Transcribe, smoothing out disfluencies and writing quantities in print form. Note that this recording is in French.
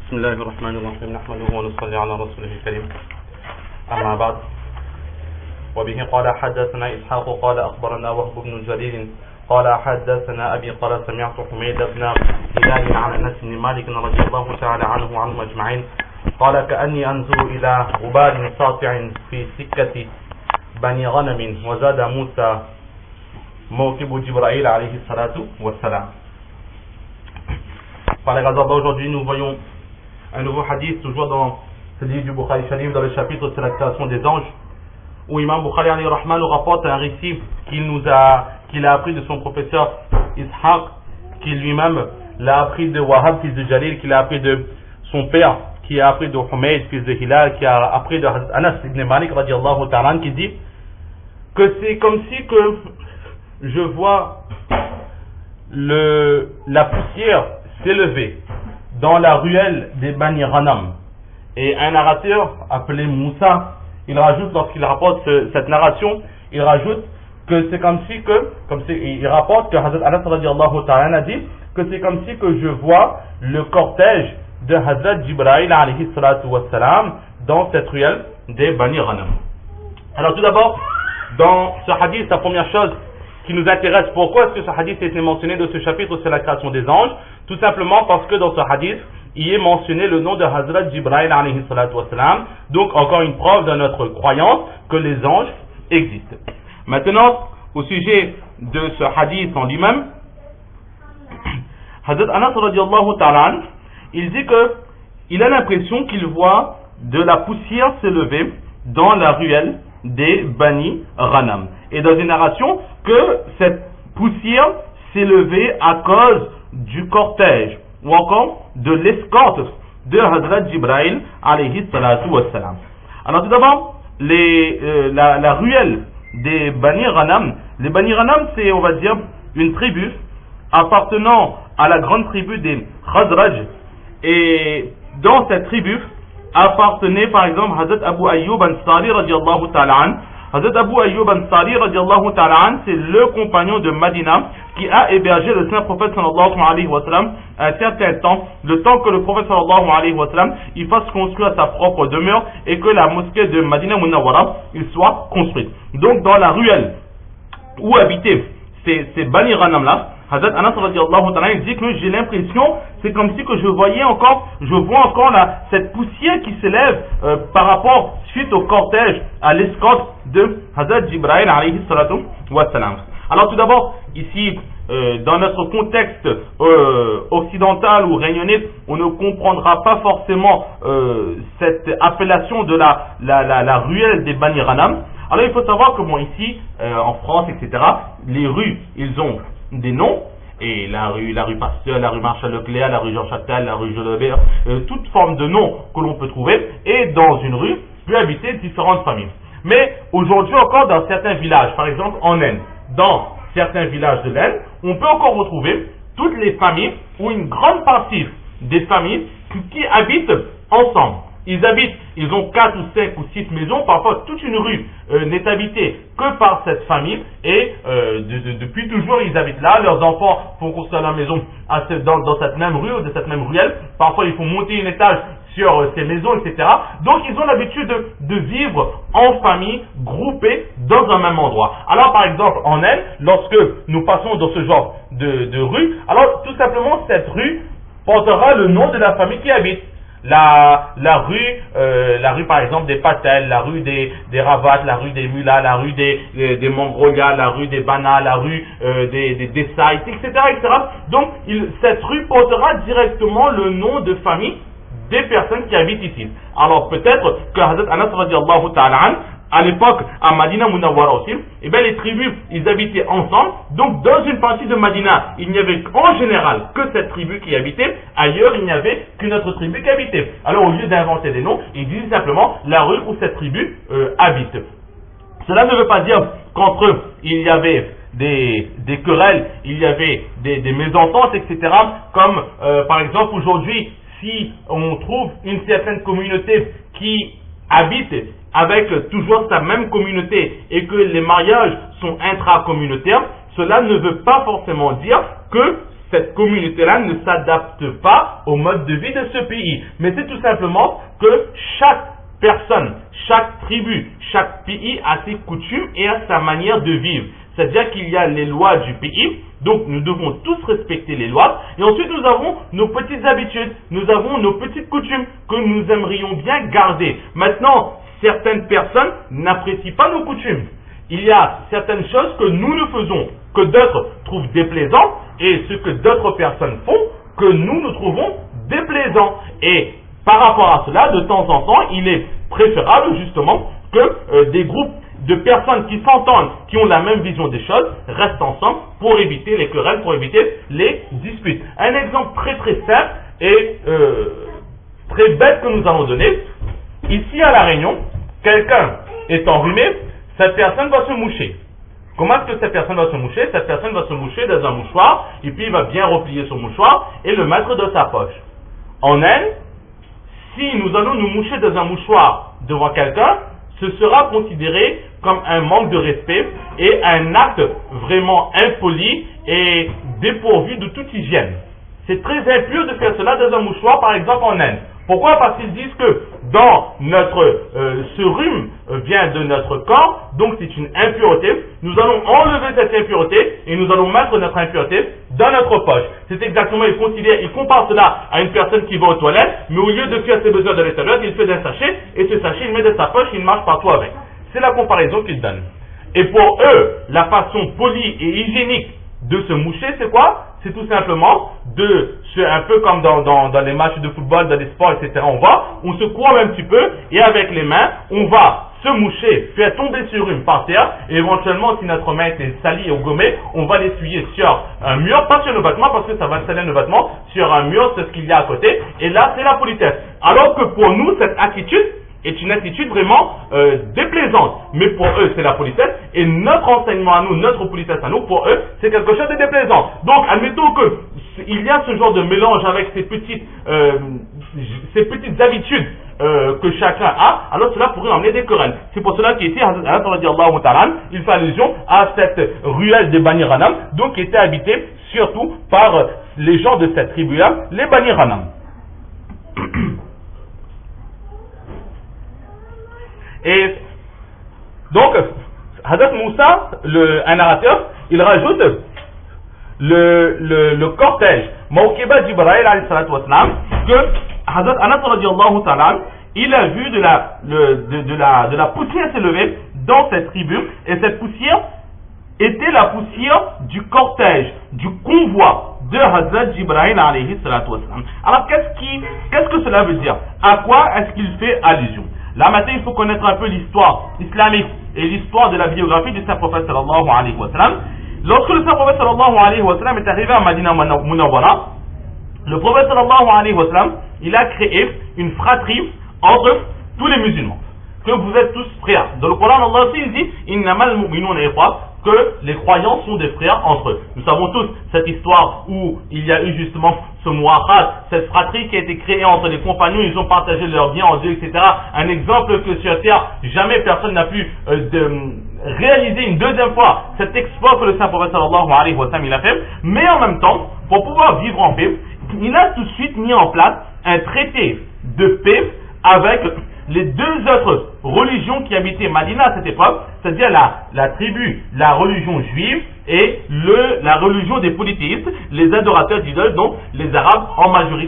بسم الله الرحمن الرحيم نحمده ونصلي على رسوله الكريم أما بعد وبه قال حدثنا إسحاق قال أخبرنا وهب بن جرير قال حدثنا أبي قال سمعت حميد بن هلال عن أنس بن مالك رضي الله تعالى عنه وعنهم أجمعين قال كأني أنظر إلى غبار ساطع في سكة بني غنم وزاد موسى موكب جبرائيل عليه الصلاة والسلام. Par la grâce d'Allah, aujourd'hui nous voyons un nouveau hadith, toujours dans ce livre du Bukhari Sharif, dans le chapitre sur la création des anges, où Imam Bukhari alayhi rahman nous rapporte un récit qu'il a appris de son professeur Ishaq, qui lui-même l'a appris de Wahab, fils de Jalil, qu'il a appris de son père, qui a appris de Humayd, fils de Hilal, qui a appris de Anas ibn Malik, radiallahu ta'ala, qui dit que c'est comme si que je vois la poussière s'élever dans la ruelle des Bani Ghanam. Et un narrateur appelé Moussa, il rajoute, lorsqu'il rapporte cette narration, il rajoute que c'est comme si que, il rapporte que Hazrat Anas radiallahu ta'ala a dit que c'est comme si que je vois le cortège de Hazrat Jibra'il alayhi salatu wassalam dans cette ruelle des Bani Ghanam. Alors tout d'abord, dans ce hadith, la première chose qui nous intéresse, pourquoi est-ce que ce hadith a été mentionné dans ce chapitre sur la création des anges? Tout simplement parce que dans ce hadith, il est mentionné le nom de Hazrat Jibra'il alayhi salatu wassalam, donc encore une preuve de notre croyance que les anges existent. Maintenant, au sujet de ce hadith en lui-même, Hazrat Anas radiallahu ta'ala, il dit que il a l'impression qu'il voit de la poussière s'élever dans la ruelle des Bani Ghanam. Et dans une narration, que cette poussière s'est levée à cause du cortège ou encore de l'escorte de Hazrat Jibra'il alayhi salatu wassalam. Alors tout d'abord, la ruelle des Bani Ghanam, les Bani Ghanam, c'est, on va dire, une tribu appartenant à la grande tribu des Khazraj, et dans cette tribu appartenait par exemple Hazrat Abu Ayyub Ansari radiallahu ta'ala an. Hazrat Abu Ayyub Ansari radiallahu ta'ala an, c'est le compagnon de Madina qui a hébergé le saint prophète sallallahu alayhi wa sallam un certain temps, le temps que le prophète sallallahu alayhi wa sallam il fasse construire sa propre demeure et que la mosquée de Madina Munawwara il soit construite. Donc dans la ruelle où habitaient ces Bani Ghanam là, Hazrat Anas radiallahu ta'ala il dit que j'ai l'impression, c'est comme si que je vois encore cette poussière qui s'élève par rapport, suite au cortège, à l'escorte de Hazrat Jibra'il alayhi salatu wassalam. Alors tout d'abord, ici, dans notre contexte occidental ou réunionnais, on ne comprendra pas forcément cette appellation de la ruelle des Bani Ghanam. Alors il faut savoir que bon, ici, en France, etc., les rues, ils ont des noms, et la rue Pasteur, la rue Marshal Leclerc, la rue Jean Châtel, la rue Jolobert, toute forme de nom que l'on peut trouver, et dans une rue peut habiter différentes familles. Mais aujourd'hui encore dans certains villages, par exemple en Inde, dans certains villages de l'Inde, on peut encore retrouver toutes les familles ou une grande partie des familles qui habitent ensemble. Ils ont 4 ou 5 ou 6 maisons, parfois toute une rue n'est habitée que par cette famille et depuis toujours ils habitent là. Leurs enfants font construire leur maison dans cette même rue ou de cette même ruelle. Parfois il faut monter un étage sur ces maisons, etc. Donc ils ont l'habitude de vivre en famille, groupés dans un même endroit. Alors par exemple en Inde, lorsque nous passons dans ce genre de rue, alors tout simplement cette rue portera le nom de la famille qui habite. La rue par exemple des Patel, la rue des Ravats, la rue des Mullahs, la rue des Mongolia, la rue des Bana, la rue des Desai, etc., etc. Donc cette rue portera directement le nom de famille des personnes qui habitent ici. Alors peut-être que Hazrat Anas radiallahu ta'ala an, à l'époque à Madina Munawwara aussi, eh bien les tribus ils habitaient ensemble. Donc dans une partie de Madina il n'y avait en général que cette tribu qui habitait, ailleurs il n'y avait qu'une autre tribu qui habitait. Alors au lieu d'inventer des noms, ils disent simplement la rue où cette tribu habite. Cela ne veut pas dire qu'entre eux il y avait des querelles, il y avait des mésententes, etc. Comme par exemple aujourd'hui, si on trouve une certaine communauté qui habite avec toujours sa même communauté et que les mariages sont intracommunautaires, cela ne veut pas forcément dire que cette communauté-là ne s'adapte pas au mode de vie de ce pays. Mais c'est tout simplement que chaque personne, chaque tribu, chaque pays a ses coutumes et a sa manière de vivre. C'est-à-dire qu'il y a les lois du pays, donc nous devons tous respecter les lois. Et ensuite nous avons nos petites habitudes, nous avons nos petites coutumes que nous aimerions bien garder. Maintenant, certaines personnes n'apprécient pas nos coutumes. Il y a certaines choses que nous faisons, que d'autres trouvent déplaisantes, et ce que d'autres personnes font, que nous trouvons déplaisants. Et par rapport à cela, de temps en temps, il est préférable justement que des groupes de personnes qui s'entendent, qui ont la même vision des choses, restent ensemble pour éviter les querelles, pour éviter les disputes. Un exemple très très simple et très bête que nous allons donner. Ici à La Réunion, quelqu'un est enrhumé, cette personne va se moucher. Comment est-ce que cette personne va se moucher? Cette personne va se moucher dans un mouchoir, et puis il va bien replier son mouchoir et le mettre dans sa poche. En Inde, si nous allons nous moucher dans un mouchoir devant quelqu'un, ce sera considéré comme un manque de respect et un acte vraiment impoli et dépourvu de toute hygiène. C'est très impur de faire cela dans un mouchoir, par exemple en Inde. Pourquoi? Parce qu'ils disent que dans notre ce rhume vient de notre corps, donc c'est une impureté. Nous allons enlever cette impureté et nous allons mettre notre impureté dans notre poche. C'est exactement, il compare cela à une personne qui va aux toilettes, mais au lieu de faire ses besoins dans les toilettes, il fait d'un sachet, et ce sachet il met dans sa poche, il marche partout avec. C'est la comparaison qu'il donne. Et pour eux, la façon polie et hygiénique de se moucher, c'est quoi? C'est tout simplement un peu comme dans les matchs de football, dans les sports, etc. On se couvre un petit peu et avec les mains, on va se moucher, faire tomber sur une par terre et éventuellement, si notre main était salie ou gommée, on va l'essuyer sur un mur, pas sur le vêtement parce que ça va salir le vêtement, sur un mur, c'est ce qu'il y a à côté. Et là, c'est la politesse. Alors que pour nous, cette attitude est une attitude vraiment déplaisante. Mais pour eux, c'est la politesse. Et notre enseignement à nous, notre politesse à nous, pour eux, c'est quelque chose de déplaisant. Donc, admettons qu'il y a ce genre de mélange avec ces petites habitudes que chacun a, alors cela pourrait emmener des querelles. C'est pour cela qu'ici, il fait allusion à cette ruelle de Bani Ghanam, donc qui était habitée surtout par les gens de cette tribu-là, les Bani Ghanam. Et donc, Hazrat Moussa, un narrateur, il rajoute le cortège Mawkiba Jibraïl alayhi salatu wassalam, que Hazrat Anas radiallahu ta'ala, il a vu de la poussière s'élever dans cette tribu, et cette poussière était la poussière du cortège, du convoi de Hazrat Jibraïl alayhi salatu wassalam. Alors qu'est-ce que cela veut dire? À quoi est-ce qu'il fait allusion? Là maintenant il faut connaître un peu l'histoire islamique et l'histoire de la biographie du Saint-Prophète sallallahu alayhi wa sallam. Lorsque le Saint-Prophète sallallahu alayhi wa sallam est arrivé à Madina Munawwara, le Prophète sallallahu alayhi wa sallam, il a créé une fratrie entre tous les musulmans, que vous êtes tous frères. Dans le Coran, Allah aussi il dit innamal mu'minuna ikhwa, que les croyants sont des frères entre eux. Nous savons tous cette histoire où il y a eu justement ce mu'akhad, cette fratrie qui a été créée entre les compagnons, ils ont partagé leurs biens en Dieu, etc. Un exemple que sur terre, jamais personne n'a pu réaliser une deuxième fois cet exploit que le Saint-Prophète sallallahu alayhi wa sallam il a fait, mais en même temps, pour pouvoir vivre en paix, il a tout de suite mis en place un traité de paix avec les deux autres religions qui habitaient Madina à cette époque, c'est-à-dire la tribu, la religion juive et la religion des polythéistes, les adorateurs d'idoles, donc les Arabes en majorité.